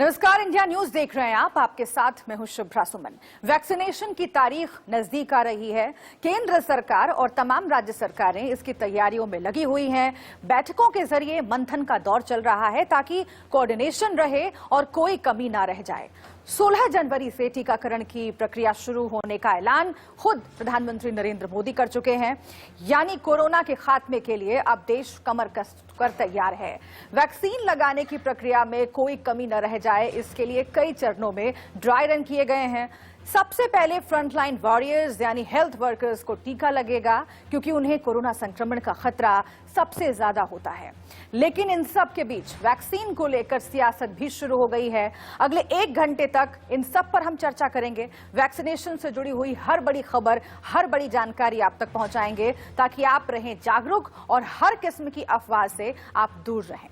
नमस्कार, India news देख रहे हैं आप। आपके साथ मैं हूं शुभ्रा सुमन। वैक्सीनेशन की तारीख नजदीक आ रही है। केंद्र सरकार और तमाम राज्य सरकारें इसकी तैयारियों में लगी हुई हैं। बैठकों के जरिए मंथन का दौर चल रहा है ताकि कोऑर्डिनेशन रहे और कोई कमी ना रह जाए। 16 जनवरी से टीकाकरण की प्रक्रिया शुरू होने का ऐलान खुद प्रधानमंत्री नरेंद्र मोदी कर चुके हैं। यानी कोरोना के खात्मे के लिए अब देश कमर कस कर तैयार है। वैक्सीन लगाने की प्रक्रिया में कोई कमी न रह जाए, इसके लिए कई चरणों में ड्राई रन किए गए हैं। सबसे पहले फ्रंटलाइन वॉरियर्स यानी हेल्थ वर्कर्स को टीका लगेगा, क्योंकि उन्हें कोरोना संक्रमण का खतरा सबसे ज्यादा होता है। लेकिन इन सब के बीच वैक्सीन को लेकर सियासत भी शुरू हो गई है। अगले 1 घंटे तक इन सब पर हम चर्चा करेंगे। वैक्सीनेशन से जुड़ी हुई हर बड़ी खबर, हर बड़ी जानकारी आप तक पहुंचाएंगे ताकि आप रहें जागरूक और हर किस्म की अफवाह से आप दूर रहें।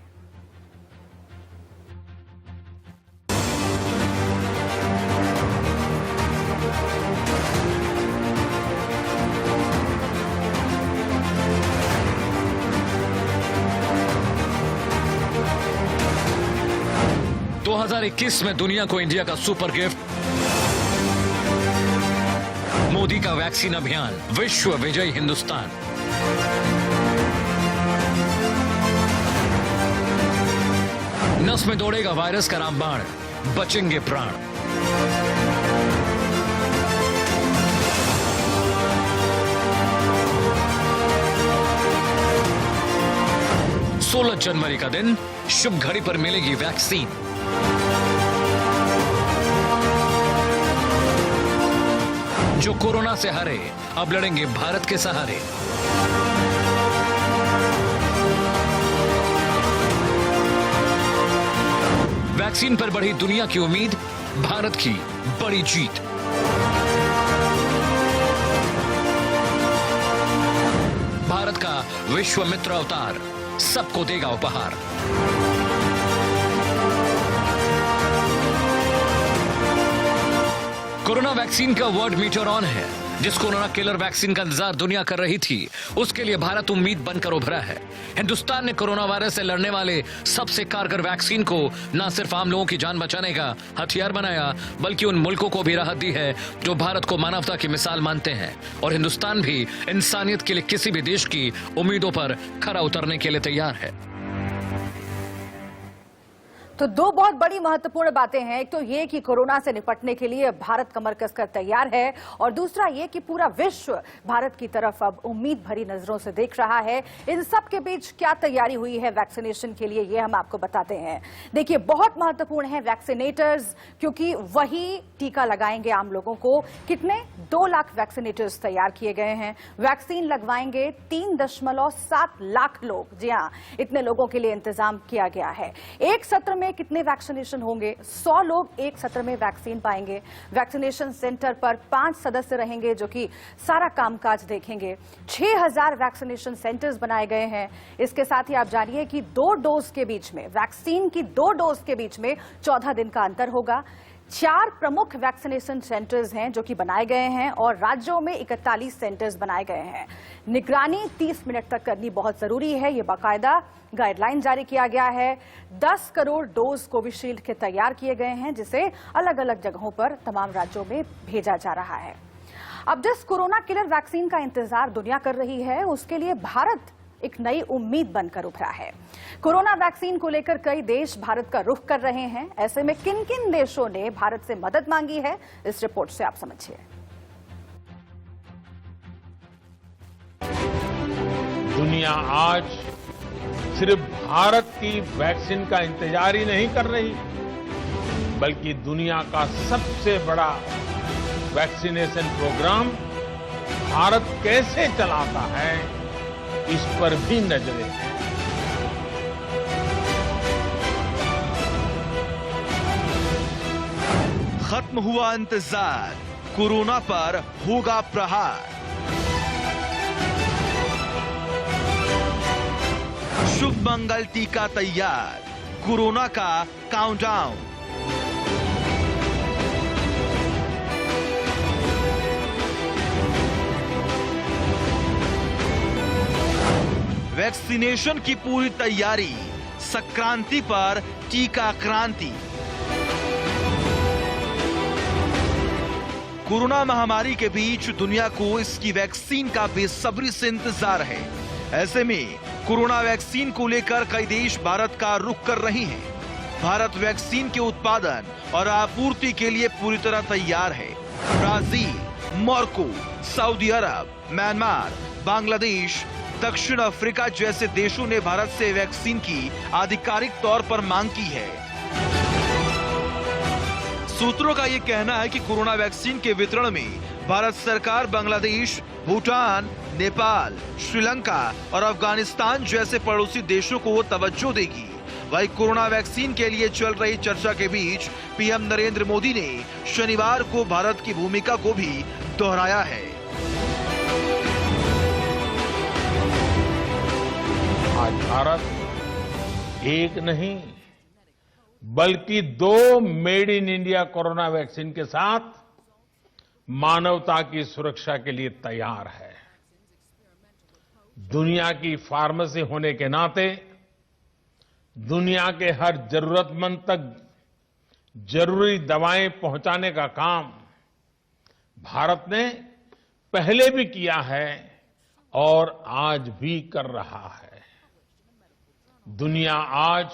दो 2021 में दुनिया को इंडिया का सुपर गिफ्ट, मोदी का वैक्सीन अभियान, विश्व विजयी हिंदुस्तान। नस में दौड़ेगा वायरस का रामबाण, बचेंगे प्राण। सोलह जनवरी का दिन, शुभ घड़ी पर मिलेगी वैक्सीन। जो कोरोना से हारे अब लड़ेंगे भारत के सहारे। वैक्सीन पर बढ़ी दुनिया की उम्मीद, भारत की बड़ी जीत। भारत का विश्व मित्र अवतार सबको देगा उपहार। कोरोना वैक्सीन का वर्ल्ड मीटर ऑन है। जिस कोरोना किलर वैक्सीन का इंतजार दुनिया कर रही थी, उसके लिए भारत उम्मीद बनकर उभरा है। हिंदुस्तान ने कोरोना वायरस से लड़ने वाले सबसे कारगर वैक्सीन को न सिर्फ आम लोगों की जान बचाने का हथियार बनाया, बल्कि उन मुल्कों को भी राहत दी है जो भारत को मानवता की मिसाल मानते हैं। और हिंदुस्तान भी इंसानियत के लिए किसी भी देश की उम्मीदों पर खरा उतरने के लिए तैयार है। तो दो बहुत बड़ी महत्वपूर्ण बातें हैं। एक तो ये कि कोरोना से निपटने के लिए भारत कमर कसकर तैयार है, और दूसरा ये कि पूरा विश्व भारत की तरफ अब उम्मीद भरी नजरों से देख रहा है। इन सब के बीच क्या तैयारी हुई है वैक्सीनेशन के लिए, ये हम आपको बताते हैं। देखिए, बहुत महत्वपूर्ण है वैक्सीनेटर्स, क्योंकि वही टीका लगाएंगे आम लोगों को। कितने 2 लाख वैक्सीनेटर्स तैयार किए गए हैं। वैक्सीन लगवाएंगे 3.7 लाख लोग। जी हाँ, इतने लोगों के लिए इंतजाम किया गया है। एक सत्र में कितने वैक्सीनेशन होंगे? 100 लोग एक सत्र में वैक्सीन पाएंगे। वैक्सीनेशन सेंटर पर 5 सदस्य रहेंगे जो कि सारा कामकाज देखेंगे। 6000 वैक्सीनेशन सेंटर्स बनाए गए हैं। इसके साथ ही आप जानिए कि 2 डोज के बीच में, वैक्सीन की 2 डोज के बीच में 14 दिन का अंतर होगा। 4 प्रमुख वैक्सीनेशन सेंटर्स हैं जो कि बनाए गए हैं, और राज्यों में 41 सेंटर्स बनाए गए हैं। निगरानी 30 मिनट तक करनी बहुत जरूरी है। ये बाकायदा गाइडलाइन जारी किया गया है। 10 करोड़ डोज कोविशील्ड के तैयार किए गए हैं, जिसे अलग अलग जगहों पर तमाम राज्यों में भेजा जा रहा है। अब जिस कोरोना किलर वैक्सीन का इंतजार दुनिया कर रही है, उसके लिए भारत एक नई उम्मीद बनकर उभरा है। कोरोना वैक्सीन को लेकर कई देश भारत का रुख कर रहे हैं। ऐसे में किन किन देशों ने भारत से मदद मांगी है, इस रिपोर्ट से आप समझिए। दुनिया आज सिर्फ भारत की वैक्सीन का इंतजार ही नहीं कर रही, बल्कि दुनिया का सबसे बड़ा वैक्सीनेशन प्रोग्राम भारत कैसे चलाता है, इस पर भी नजरें हैं। खत्म हुआ इंतजार, कोरोना पर होगा प्रहार। शुभ मंगल टीका तैयार, कोरोना का काउंटडाउन। वैक्सीनेशन की पूरी तैयारी, संक्रांति पर टीका क्रांति। कोरोना महामारी के बीच दुनिया को इसकी वैक्सीन का बेसब्री से इंतजार है। ऐसे में कोरोना वैक्सीन को लेकर कई देश भारत का रुख कर रहे हैं। भारत वैक्सीन के उत्पादन और आपूर्ति के लिए पूरी तरह तैयार है। ब्राजील, मोरक्को, सऊदी अरब, म्यांमार, बांग्लादेश, दक्षिण अफ्रीका जैसे देशों ने भारत से वैक्सीन की आधिकारिक तौर पर मांग की है। सूत्रों का यह कहना है कि कोरोना वैक्सीन के वितरण में भारत सरकार बांग्लादेश, भूटान, नेपाल, श्रीलंका और अफगानिस्तान जैसे पड़ोसी देशों को तवज्जो देगी। वहीं कोरोना वैक्सीन के लिए चल रही चर्चा के बीच पीएम नरेंद्र मोदी ने शनिवार को भारत की भूमिका को भी दोहराया है। आज भारत एक नहीं बल्कि 2 made in India corona vaccine के साथ मानवता की सुरक्षा के लिए तैयार है। दुनिया की फार्मेसी होने के नाते दुनिया के हर जरूरतमंद तक जरूरी दवाएं पहुंचाने का काम भारत ने पहले भी किया है और आज भी कर रहा है। दुनिया आज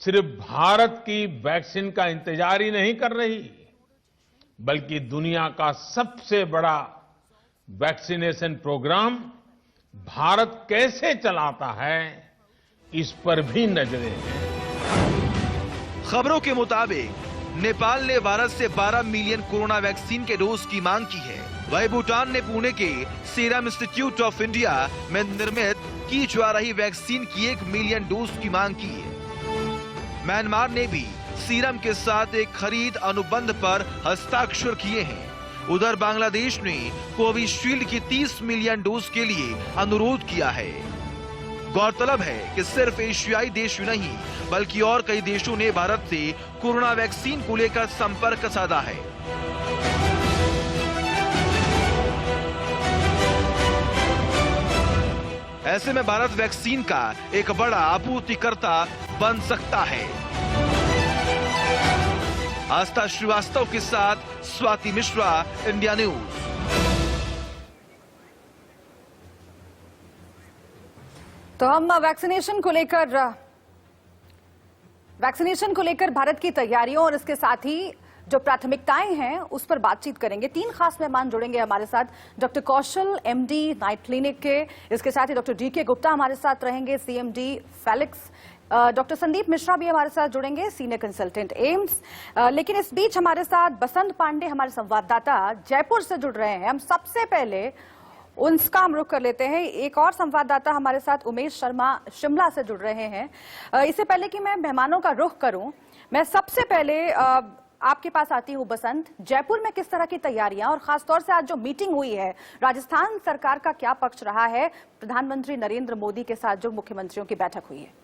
सिर्फ भारत की वैक्सीन का इंतजार ही नहीं कर रही, बल्कि दुनिया का सबसे बड़ा वैक्सीनेशन प्रोग्राम भारत कैसे चलाता है, इस पर भी नजरें हैं। खबरों के मुताबिक नेपाल ने भारत से 12 मिलियन कोरोना वैक्सीन के डोज की मांग की है। वहीं भूटान ने पुणे के सीरम इंस्टीट्यूट ऑफ इंडिया में निर्मित की जा रही वैक्सीन की 1 मिलियन डोज की मांग की है। म्यांमार ने भी सीरम के साथ एक खरीद अनुबंध पर हस्ताक्षर किए हैं। उधर बांग्लादेश ने कोविशील्ड की 30 मिलियन डोज के लिए अनुरोध किया है। गौरतलब है कि सिर्फ एशियाई देश ही नहीं बल्कि और कई देशों ने भारत से कोरोना वैक्सीन को लेकर संपर्क साधा है। ऐसे में भारत वैक्सीन का एक बड़ा आपूर्तिकर्ता बन सकता है। आस्था श्रीवास्तव के साथ स्वाति मिश्रा, इंडिया न्यूज। तो हम वैक्सीनेशन को लेकर भारत की तैयारियों और इसके साथ ही जो प्राथमिकताएं हैं उस पर बातचीत करेंगे। 3 खास मेहमान जुड़ेंगे हमारे साथ। डॉक्टर कौशल, एमडी नाइट क्लिनिक के, इसके साथ ही डॉक्टर डीके गुप्ता हमारे साथ रहेंगे, CMD Felix. Doctor Sandeep Mishra भी हमारे साथ जुड़ेंगे, सीनियर कंसल्टेंट एम्स। लेकिन इस बीच हमारे साथ बसंत पांडे हमारे संवाददाता जयपुर से जुड़ रहे हैं। हम सबसे पहले उनका हम रुख कर लेते हैं। एक और संवाददाता हमारे साथ उमेश शर्मा शिमला से जुड़ रहे हैं। इससे पहले कि मैं मेहमानों का रुख करूं, मैं सबसे पहले आपके पास आती हूं बसंत। जयपुर में किस तरह की तैयारियां और खासतौर से आज जो मीटिंग हुई है, राजस्थान सरकार का क्या पक्ष रहा है? प्रधानमंत्री नरेंद्र मोदी के साथ जो मुख्यमंत्रियों की बैठक हुई है।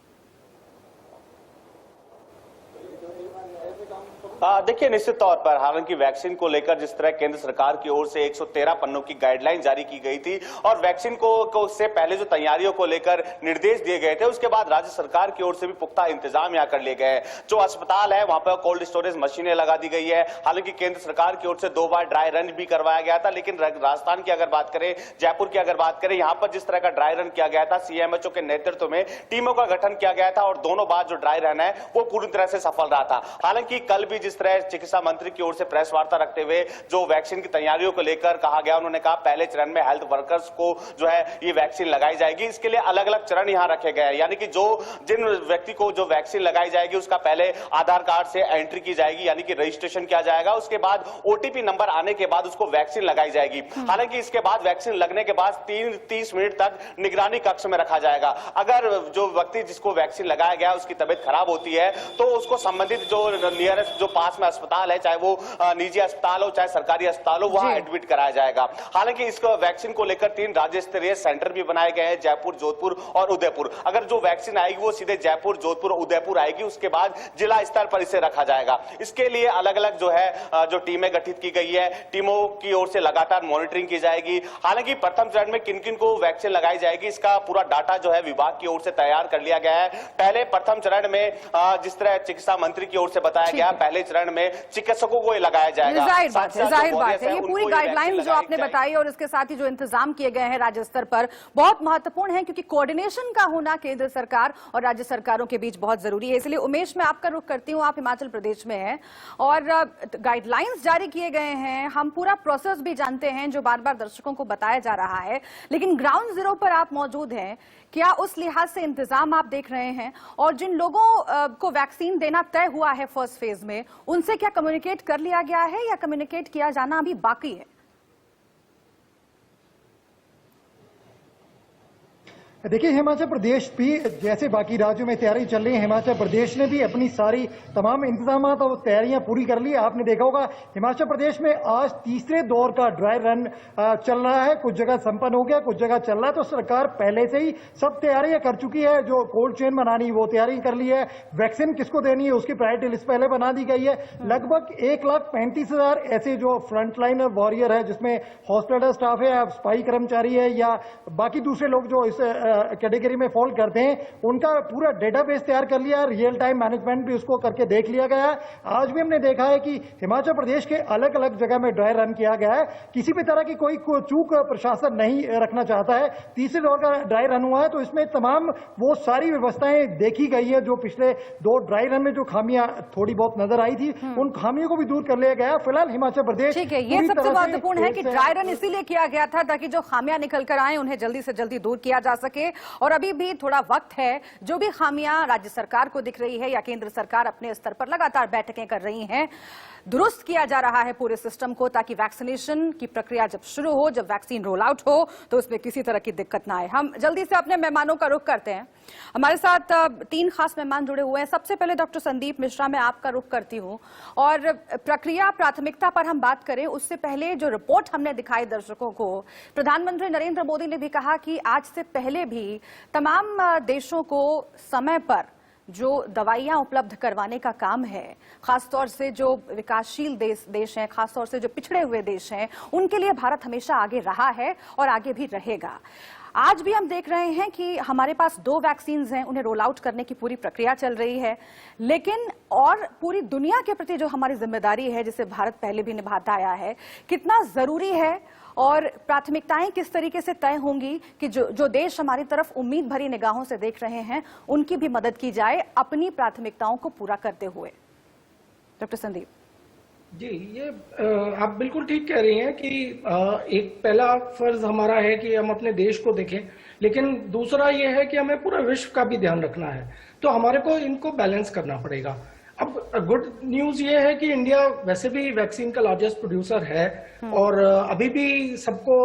देखिए, निश्चित तौर पर हालांकि वैक्सीन को लेकर जिस तरह केंद्र सरकार की ओर से 113 पन्नों की गाइडलाइन जारी की गई थी और वैक्सीन को से पहले जो तैयारियों को लेकर निर्देश दिए गए थे, उसके बाद राज्य सरकार की ओर से भी पुख्ता इंतजाम यहां कर लिए गए हैं। जो अस्पताल है वहां पर कोल्ड स्टोरेज मशीनें लगा दी गई है। हालांकि केंद्र सरकार की ओर से 2 बार ड्राई रन भी करवाया गया था, लेकिन राजस्थान की अगर बात करें, जयपुर की अगर बात करें, यहां पर जिस तरह का ड्राई रन किया गया था, सीएमएचओ के नेतृत्व में टीमों का गठन किया गया था और दोनों बार जो ड्राई रन है वो पूरी तरह से सफल रहा था। हालांकि कल भी जिस तरह चिकित्सा मंत्री की ओर से प्रेस वार्ता रखते हुए जो वैक्सीन की तैयारियों को लेकर कहा गया, उन्होंने कहा पहले चरण में हेल्थ वर्कर्स को जो है ये वैक्सीन लगाई जाएगी। इसके लिए अलग अलग चरण यहां रखे गए हैं, यानी कि जिन व्यक्ति को जो वैक्सीन लगाई जाएगी उसका पहले आधार कार्ड से एंट्री की जाएगी, यानी कि रजिस्ट्रेशन किया जाएगा। उसके बाद ओटीपी नंबर आने के बाद उसको वैक्सीन लगाई जाएगी। हालांकि इसके बाद वैक्सीन लगने के बाद 30 मिनट तक निगरानी कक्ष में रखा जाएगा। अगर जो व्यक्ति जिसको वैक्सीन लगाया गया उसकी तबियत खराब होती है तो उसको संबंधित जो नियरेस्ट जो पास में अस्पताल है, चाहे वो निजी अस्पताल हो चाहे सरकारी अस्पताल हो, वहां एडमिट कराया जाएगा। हालांकि इस वैक्सीन को लेकर 3 राज्य स्तरीय सेंटर भी बनाए गए हैं, जयपुर, जोधपुर और उदयपुर। अगर जो वैक्सीन आएगी वो सीधे जयपुर, जोधपुर, उदयपुर आएगी, उसके बाद जिला स्तर पर इसे रखा जाएगा। इसके लिए अलग अलग जो है जो टीमें गठित की गई है, टीमों की ओर से लगातार मॉनिटरिंग की जाएगी। हालांकि प्रथम चरण में किन किन को वैक्सीन लगाई जाएगी इसका पूरा डाटा जो है विभाग की ओर से तैयार कर लिया गया है। पहले प्रथम चरण में जिस तरह चिकित्सा मंत्री की ओर से बताया गया, पहले चरण में चिकित्सकों को ये लगाया जाएगा। जाहिर बात है, जाहिर बात है। ये उनको पूरी ये गाइडलाइंस वैक्सीन जो आपने लगाई बताई और इसके साथ ही जो इंतजाम किए गए हैं राज्य स्तर पर बहुत महत्वपूर्ण है, क्योंकि कोऑर्डिनेशन का होना केंद्र सरकार और राज्य सरकारों के बीच बहुत जरूरी है। इसलिए उमेश, मैं आपका रुख करती हूं, आप हिमाचल प्रदेश में हैं और गाइडलाइंस जारी किए गए हैं, हम पूरा प्रोसेस भी जानते हैं जो बार बार दर्शकों को बताया जा रहा है, लेकिन ग्राउंड जीरो पर आप मौजूद हैं, क्या उस लिहाज से इंतजाम आप देख रहे हैं? और जिन लोगों को वैक्सीन देना तय हुआ है फर्स्ट फेज में, उनसे क्या कम्युनिकेट कर लिया गया है या कम्युनिकेट किया जाना अभी बाकी है? देखिए, हिमाचल प्रदेश भी जैसे बाकी राज्यों में तैयारी चल रही है, हिमाचल प्रदेश ने भी अपनी सारी तमाम इंतजाम और तैयारियां पूरी कर ली। आपने देखा होगा हिमाचल प्रदेश में आज तीसरे दौर का ड्राई रन चल रहा है, कुछ जगह संपन्न हो गया, कुछ जगह चल रहा है। तो सरकार पहले से ही सब तैयारियां कर चुकी है, जो कोल्ड चेन बनानी वो तैयारी कर ली है, वैक्सीन किसको देनी है उसकी प्रायोरिटी लिस्ट पहले बना दी गई है। लगभग 1,35,000 ऐसे जो फ्रंटलाइन वॉरियर है, जिसमें हॉस्पिटल स्टाफ है, सफाई कर्मचारी है या बाकी दूसरे लोग जो इस कैटेगरी में फॉल करते हैं, उनका पूरा डेटाबेस तैयार कर लिया, रियल टाइम मैनेजमेंट भी उसको करके देख लिया गया है। आज भी हमने देखा है कि हिमाचल प्रदेश के अलग अलग जगह में ड्राई रन किया गया है, किसी भी तरह की कोई चूक प्रशासन नहीं रखना चाहता है। तीसरे दौर का ड्राई रन हुआ है, तो इसमें तमाम वो सारी व्यवस्थाएं देखी गई है जो पिछले दो ड्राई रन में जो खामियां थोड़ी बहुत नजर आई थी, उन खामियों को भी दूर कर लिया गया है। फिलहाल हिमाचल प्रदेश, ठीक है, ये सबसे महत्वपूर्ण है कि ड्राई रन इसीलिए किया गया था ताकि जो खामियां निकल कर आए उन्हें जल्दी से जल्दी दूर किया जा सके। और अभी भी थोड़ा वक्त है, जो भी खामियां राज्य सरकार को दिख रही है या केंद्र सरकार अपने स्तर पर लगातार बैठकें कर रही हैं, दुरुस्त किया जा रहा है पूरे सिस्टम को, ताकि वैक्सीनेशन की प्रक्रिया जब शुरू हो, जब वैक्सीन रोल आउट हो, तो उसमें किसी तरह की दिक्कत ना आए। हम जल्दी से अपने मेहमानों का रुख करते हैं। हमारे साथ 3 खास मेहमान जुड़े हुए हैं। सबसे पहले डॉक्टर संदीप मिश्रा, मैं आपका रुख करती हूं और प्रक्रिया प्राथमिकता पर हम बात करें उससे पहले जो रिपोर्ट हमने दिखाई दर्शकों को, प्रधानमंत्री नरेंद्र मोदी ने भी कहा कि आज से पहले भी तमाम देशों को समय पर जो दवाइयां उपलब्ध करवाने का काम है, खासतौर से जो विकासशील देश हैं, खासतौर से जो पिछड़े हुए देश हैं, उनके लिए भारत हमेशा आगे रहा है और आगे भी रहेगा। आज भी हम देख रहे हैं कि हमारे पास 2 वैक्सीन हैं, उन्हें रोल आउट करने की पूरी प्रक्रिया चल रही है, लेकिन और पूरी दुनिया के प्रति जो हमारी जिम्मेदारी है, जिसे भारत पहले भी निभाता आया है, कितना जरूरी है और प्राथमिकताएं किस तरीके से तय होंगी कि जो देश हमारी तरफ उम्मीद भरी निगाहों से देख रहे हैं, उनकी भी मदद की जाए अपनी प्राथमिकताओं को पूरा करते हुए। डॉक्टर संदीप जी, ये आप बिल्कुल ठीक कह रही हैं कि एक पहला फर्ज हमारा है कि हम अपने देश को देखें, लेकिन दूसरा ये है कि हमें पूरा विश्व का भी ध्यान रखना है, तो हमारे को इनको बैलेंस करना पड़ेगा। अब गुड न्यूज ये है कि इंडिया वैसे भी वैक्सीन का लार्जेस्ट प्रोड्यूसर है और अभी भी सबको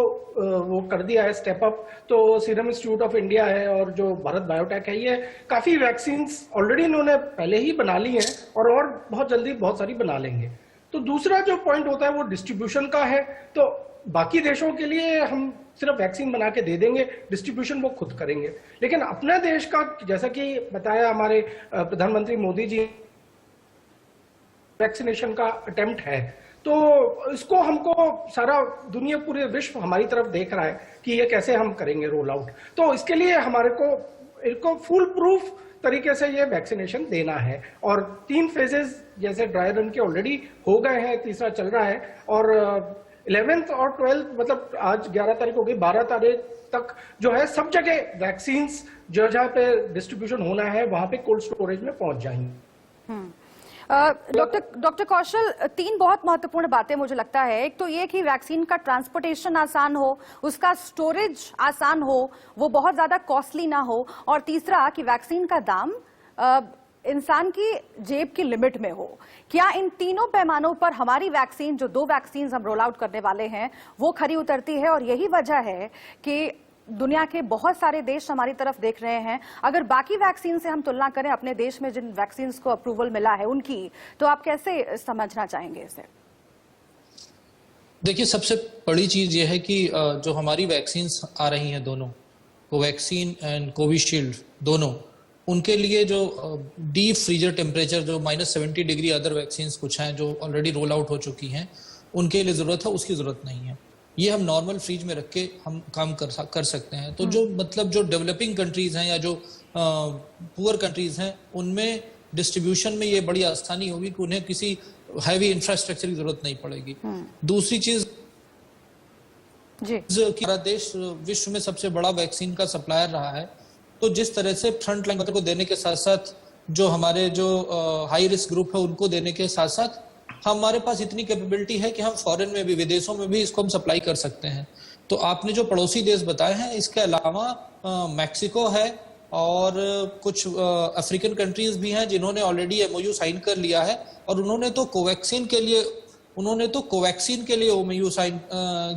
वो कर दिया है स्टेप अप। तो सीरम इंस्टीट्यूट ऑफ इंडिया है और जो भारत बायोटेक है, ये काफी वैक्सीन ऑलरेडी इन्होंने पहले ही बना ली हैं और बहुत जल्दी बहुत सारी बना लेंगे। तो दूसरा जो पॉइंट होता है वो डिस्ट्रीब्यूशन का है। तो बाकी देशों के लिए हम सिर्फ वैक्सीन बना के दे देंगे, डिस्ट्रीब्यूशन वो खुद करेंगे, लेकिन अपने देश का, जैसा कि बताया हमारे प्रधानमंत्री मोदी जी, वैक्सीनेशन का अटेम्प्ट है, तो इसको हमको सारा दुनिया, पूरे विश्व हमारी तरफ देख रहा है कि ये कैसे हम करेंगे रोल आउट। तो इसके लिए हमारे को इनको फुल प्रूफ तरीके से ये वैक्सीनेशन देना है और 3 फेजेस जैसे ड्राई रन के ऑलरेडी हो गए हैं, तीसरा चल रहा है और 11th और 12th, मतलब आज 11 तारीख हो गई, 12 तारीख तक जो है सब जगह वैक्सीन जहाँ पे डिस्ट्रीब्यूशन होना है वहां पे कोल्ड स्टोरेज में पहुंच जाएंगे। डॉक्टर कौशल, 3 बहुत महत्वपूर्ण बातें मुझे लगता है। एक तो ये कि वैक्सीन का ट्रांसपोर्टेशन आसान हो, उसका स्टोरेज आसान हो, वो बहुत ज्यादा कॉस्टली ना हो, और तीसरा कि वैक्सीन का दाम इंसान की जेब की लिमिट में हो। क्या इन तीनों पैमानों पर हमारी वैक्सीन, जो 2 वैक्सीन हम रोल आउट करने वाले हैं, वो खरी उतरती है? और यही वजह है कि दुनिया के बहुत सारे देश हमारी तरफ देख रहे हैं। अगर बाकी वैक्सीन से हम तुलना करें अपने देश में जिन वैक्सीन को अप्रूवल मिला है उनकी, तो आप कैसे समझना चाहेंगे इसे? देखिए, सबसे बड़ी चीज यह है कि जो हमारी वैक्सीन आ रही हैं दोनों, कोवैक्सीन एंड कोविशील्ड दोनों, उनके लिए जो डीप फ्रीजर टेम्परेचर, जो -70 डिग्री अदर वैक्सीन कुछ हैं जो ऑलरेडी रोल आउट हो चुकी हैं, उनके लिए जरूरत है, उसकी जरूरत नहीं है। ये हम नॉर्मल फ्रीज में रख के हम काम कर सकते हैं। तो जो मतलब जो डेवलपिंग कंट्रीज हैं या जो पुअर कंट्रीज हैं, उनमें डिस्ट्रीब्यूशन में ये बड़ी आसानी होगी कि उन्हें किसी हैवी इंफ्रास्ट्रक्चर की जरूरत नहीं पड़ेगी। दूसरी चीज जी कि हमारा देश विश्व में सबसे बड़ा वैक्सीन का सप्लायर रहा है, तो जिस तरह से फ्रंट लाइन को देने के साथ साथ जो हमारे जो हाई रिस्क ग्रुप है उनको देने के साथ साथ हमारे पास इतनी कैपेबिलिटी है कि हम फॉरेन में भी, विदेशों में भी इसको हम सप्लाई कर सकते हैं। तो आपने जो पड़ोसी देश बताए हैं, इसके अलावा मैक्सिको है और कुछ अफ्रीकन कंट्रीज भी हैं जिन्होंने ऑलरेडी एमओयू साइन कर लिया है, और उन्होंने तो कोवैक्सीन के लिए एमओयू साइन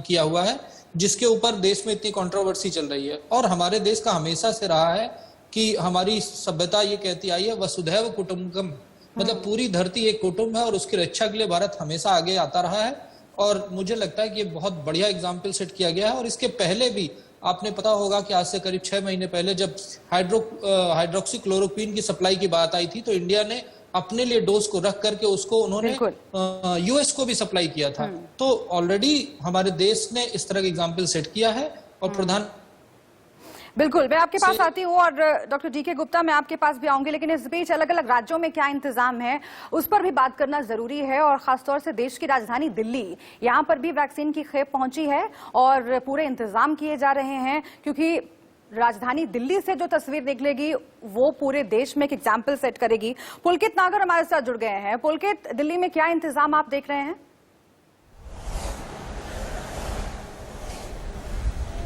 किया हुआ है, जिसके ऊपर देश में इतनी कंट्रोवर्सी चल रही है। और हमारे देश का हमेशा से रहा है कि हमारी सभ्यता ये कहती आई है वसुधैव कुटुंबकम, मतलब पूरी धरती एक कुटुंब है, और उसकी रक्षा के लिए भारत हमेशा आगे आता रहा है। और मुझे लगता है कि ये बहुत बढ़िया एग्जाम्पल सेट किया गया है। और इसके पहले भी आपने पता होगा कि आज से करीब 6 महीने पहले जब हाइड्रोक्सी क्लोरोक्वीन की सप्लाई की बात आई थी, तो इंडिया ने अपने लिए डोज को रख करके उसको उन्होंने यूएस को भी सप्लाई किया था। तो ऑलरेडी हमारे देश ने इस तरह का एग्जाम्पल सेट किया है। और बिल्कुल, मैं आपके पास आती हूँ और डॉक्टर डीके गुप्ता मैं आपके पास भी आऊंगी, लेकिन इस बीच अलग अलग राज्यों में क्या इंतजाम है उस पर भी बात करना जरूरी है। और खासतौर से देश की राजधानी दिल्ली, यहाँ पर भी वैक्सीन की खेप पहुंची है और पूरे इंतजाम किए जा रहे हैं, क्योंकि राजधानी दिल्ली से जो तस्वीर निकलेगी वो पूरे देश में एक एग्जाम्पल सेट करेगी। पुलकित नागर हमारे साथ जुड़ गए हैं। पुलकित, दिल्ली में क्या इंतजाम आप देख रहे हैं?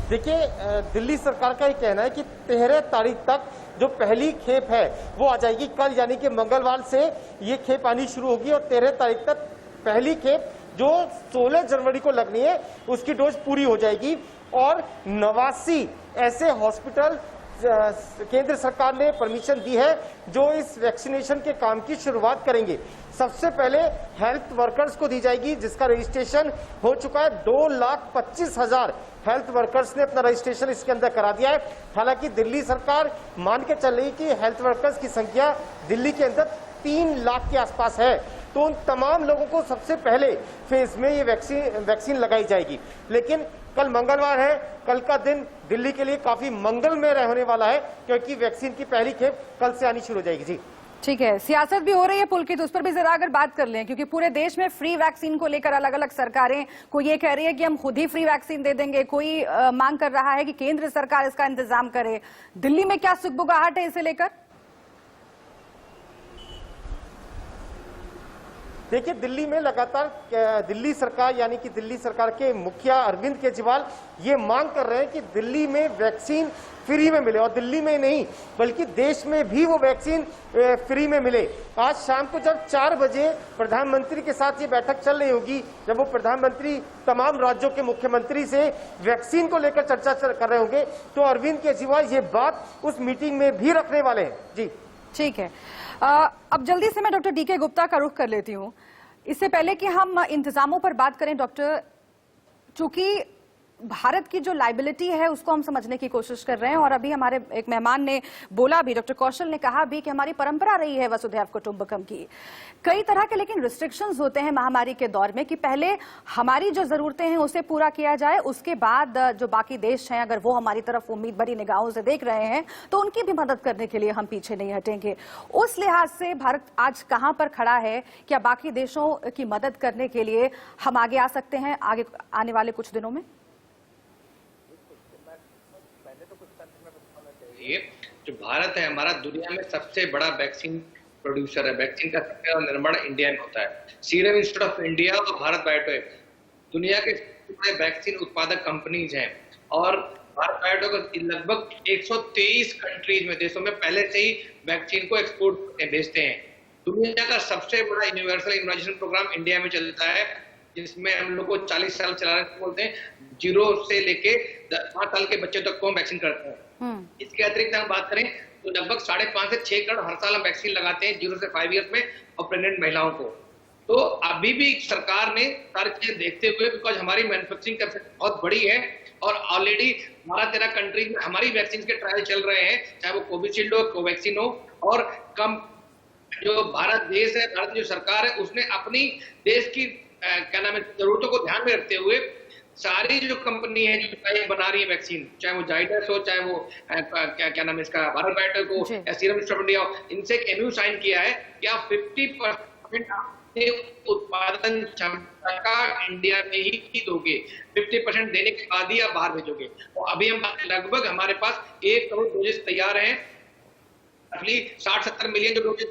देखिए, दिल्ली सरकार का ये कहना है कि 13 तारीख तक जो पहली खेप है वो आ जाएगी। कल यानी कि मंगलवार से ये खेप आनी शुरू होगी और 13 तारीख तक पहली खेप जो 16 जनवरी को लगनी है उसकी डोज पूरी हो जाएगी। और 89 ऐसे हॉस्पिटल केंद्र सरकार ने परमिशन दी है जो इस वैक्सीनेशन के काम की शुरुआत करेंगे। सबसे पहले हेल्थ वर्कर्स को दी जाएगी, जिसका रजिस्ट्रेशन हो चुका है। 2,25,000 हेल्थ वर्कर्स ने अपना रजिस्ट्रेशन इसके अंदर करा दिया है। हालांकि दिल्ली सरकार मान के चल रही कि हेल्थ वर्कर्स की संख्या दिल्ली के अंदर 3 लाख के आसपास है, तो उन तमाम लोगों को सबसे पहले फेज में ये वैक्सीन लगाई जाएगी। लेकिन कल मंगलवार है, कल का दिन दिल्ली के लिए काफी मंगलमय होने वाला है, क्योंकि वैक्सीन की पहली खेप कल से आनी शुरू हो जाएगी। जी ठीक है, सियासत भी हो रही है पुलकित, उस पर भी जरा अगर बात कर लें, क्योंकि पूरे देश में फ्री वैक्सीन को लेकर अलग अलग सरकारें, कोई ये कह रही है कि हम खुद ही फ्री वैक्सीन दे देंगे, कोई मांग कर रहा है कि केंद्र सरकार इसका इंतजाम करे। दिल्ली में क्या सुगबुगाहट है इसे लेकर? देखिए, दिल्ली में लगातार दिल्ली सरकार यानी कि दिल्ली सरकार के मुखिया अरविंद केजरीवाल ये मांग कर रहे हैं कि दिल्ली में वैक्सीन फ्री में मिले, और दिल्ली में नहीं बल्कि देश में भी वो वैक्सीन फ्री में मिले। आज शाम को जब 4 बजे प्रधानमंत्री के साथ ये बैठक चल रही होगी, जब वो प्रधानमंत्री तमाम राज्यों के मुख्यमंत्री से वैक्सीन को लेकर चर्चा कर रहे होंगे, तो अरविंद केजरीवाल ये बात उस मीटिंग में भी रखने वाले हैं। जी ठीक है, अब जल्दी से मैं डॉक्टर डीके गुप्ता का रुख कर लेती हूं। इससे पहले कि हम इंतजामों पर बात करें डॉक्टर, चूंकि भारत की जो लाइबिलिटी है उसको हम समझने की कोशिश कर रहे हैं, और अभी हमारे एक मेहमान ने बोला भी, डॉक्टर कौशल ने कहा भी कि हमारी परंपरा रही है वसुधैव कुटुंबकम की। कई तरह के लेकिन रिस्ट्रिक्शंस होते हैं महामारी के दौर में कि पहले हमारी जो जरूरतें हैं उसे पूरा किया जाए, उसके बाद जो बाकी देश हैं अगर वो हमारी तरफ उम्मीद भरी निगाहों से देख रहे हैं तो उनकी भी मदद करने के लिए हम पीछे नहीं हटेंगे। उस लिहाज से भारत आज कहां पर खड़ा है? क्या बाकी देशों की मदद करने के लिए हम आगे आ सकते हैं आगे आने वाले कुछ दिनों में? जो भारत है हमारा दुनिया में सबसे बड़ा वैक्सीन प्रोड्यूसर है। वैक्सीन का सबसे बड़ा निर्माण इंडिया में होता है। सीरम इंस्टीट्यूट ऑफ इंडिया और भारत बायोटेक दुनिया के सबसे बड़े वैक्सीन उत्पादक कंपनीज हैं, और भारत बायोटेक लगभग 123 कंट्रीज में, देशों में पहले से ही वैक्सीन को एक्सपोर्ट भेजते हैं। दुनिया का सबसे बड़ा यूनिवर्सल इम्यूनाइजेशन प्रोग्राम इंडिया में चलता है, जिसमें हम लोग को 40 साल चलाने को बोलते हैं। 0 से लेके 5 साल के बच्चों तक को हम वैक्सीन करते हैं। इसके अतिरिक्त हम बात करें तो लगभग 5.5 से 6 करोड़ हर साल हम वैक्सीन लगाते हैं 0 से 5 ईयर्स में, और प्रेग्नेंट महिलाओं को। तो अभी भी सरकार ने सारी चीजें देखते हुए, बिकॉज हमारी मैन्युफैक्चरिंग कैपेसिटी बहुत बड़ी है और ऑलरेडी 12-13 कंट्रीज में हमारी वैक्सीन के ट्रायल चल रहे हैं, चाहे वो कोविशील्ड हो, कोवैक्सीन हो, और कम जो भारत देश है, भारत जो सरकार है, उसने अपनी देश की क्या नाम है जरूरतों को ध्यान में रखते हुए सारी जो कंपनी है जो बना रही है वैक्सीन, चाहे वो जाइडस हो, चाहे वो क्या नाम है इसका भारत बायोटेक हो या सीरम इंस्टीट्यूट ऑफ इंडिया हो, इनसे एक एमयू साइन किया है कि आप 50% उत्पादन क्षमता का इंडिया में ही दोगे, 50% देने के बाद ही आप बाहर भेजोगे। तो अभी हम लगभग हमारे पास 1 करोड़ डोजेस तैयार हैं, 60-70 मिलियन जो डोजेस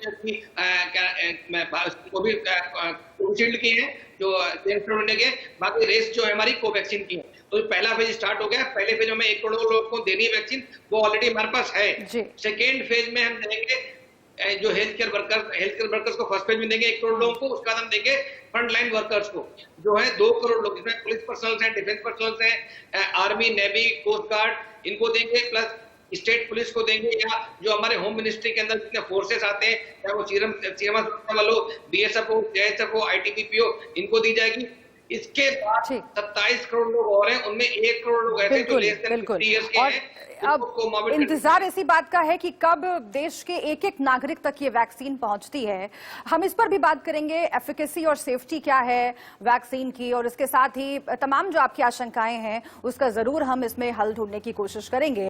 कोविशील्ड की हैं, जो इंडिया के, बाकी रेस्ट जो है हमारी कोवैक्सीन की है। तो पहला फेज स्टार्ट हो गया, पहले फेज में 1 करोड़ लोगों को देनी है वैक्सीन, वो ऑलरेडी हमारे पास है। सेकेंड फेज में हम देंगे जो हेल्थ केयर वर्कर्स को फर्स्ट फेज में देंगे 1 करोड़ लोगों को, उसके बाद हम देंगे फ्रंट लाइन वर्कर्स को जो है 2 करोड़ लोग, जिसमें पुलिस पर्सनल हैं, डिफेंस पर्सनल हैं, आर्मी, नेवी, कोस्ट गार्ड, इनको देंगे, प्लस स्टेट पुलिस को देंगे, या जो हमारे होम मिनिस्ट्री के अंदर जितने फोर्सेस आते हैं, चाहे वो सीएमएस वालों, बीएसएफ हो, जेएसएफ हो, आईटीबीपी हो, इनको दी जाएगी। इसके बाद 27 करोड़ लोग और हैं, उनमें 1 करोड़ लोग ऐसे जो लेस देन 50 इयर्स के हैं। अब इंतजार इसी बात का है कि कब देश के एक एक नागरिक तक ये वैक्सीन पहुंचती है। हम इस पर भी बात करेंगे, एफिकेसी और सेफ्टी क्या है वैक्सीन की, और इसके साथ ही तमाम जो आपकी आशंकाएं हैं उसका जरूर हम इसमें हल ढूंढने की कोशिश करेंगे।